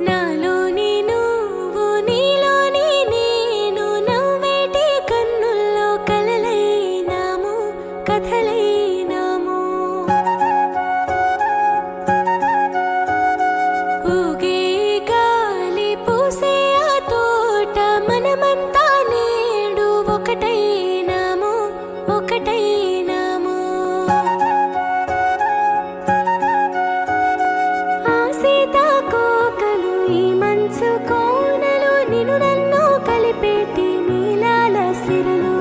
నాలోని నువ్వు నీలోని నేను నవ్వేటి కన్నుల్లో కలలైనాము కథలైనాము ఊగే గాలి పూసే ఆ తోట మనమంతా నేడు ఒకటైనాము ఒకటైనాము ఆ సీతాకోకలు ఈ మంచు కోనలు నిన్ను నన్ను కలిపేటి నీలాల సిరలు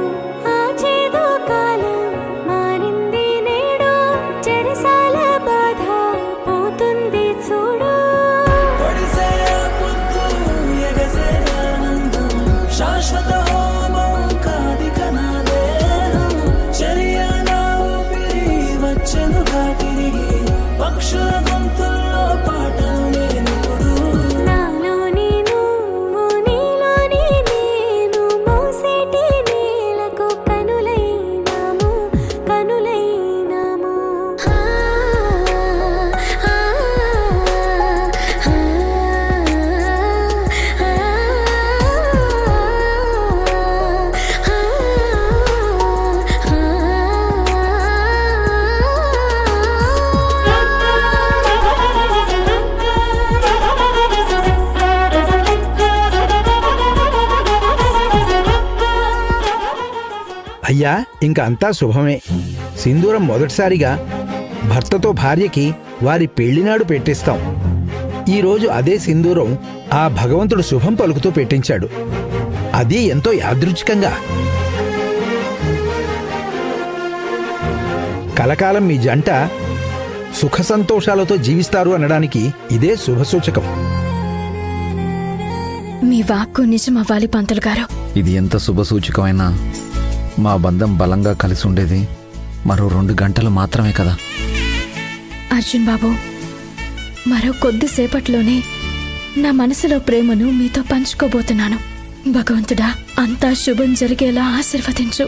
ఆ చేదు కాలం మారింది నేడు చెరసాల బాధ పోతుంది చూడు పొడిసే పొద్దు ఎగసే ఆనందం శాశ్వత హోమం కాదిక నా దేహం చర్యన ఊపిరి వచ్చెనుగా తిరిగి పక్షుల గొంతుల్లో పాటలు నేనిప్పుడు నాలోని నువ్వు నీలోని నేను మోసేటి నీలకు కనులైనాము కనులైనాము ఆ ఆ అయ్యా ఇంక అంతా శుభమే. సింధూరం మొదటిసారిగా భర్తతో భార్యకి వారి పెళ్లినాడు పెట్టిస్తాం. ఈరోజు అదే సింధూరం ఆ భగవంతుడు శుభం పలుకుతూ పెట్టించాడు. అది ఎంతో యాదృచ్ఛికంగా. కలకాలం మీ జంట సుఖ సంతోషాలతో జీవిస్తారు అనడానికి ఇదే శుభసూచకం. మీ వాక్కు నిజమవ్వాలి పంతులు గారు. ఇది ఎంత శుభసూచకమైనా మా బంధం బలంగా కలిసి ఉండేది మరో 2 గంటలు మాత్రమే కదా. అర్జున్ బాబు, మరో కొద్దిసేపట్లోనే నా మనసులో ప్రేమను మీతో పంచుకోబోతున్నాను. భగవంతుడా, అంతా శుభం జరిగేలా ఆశీర్వదించు.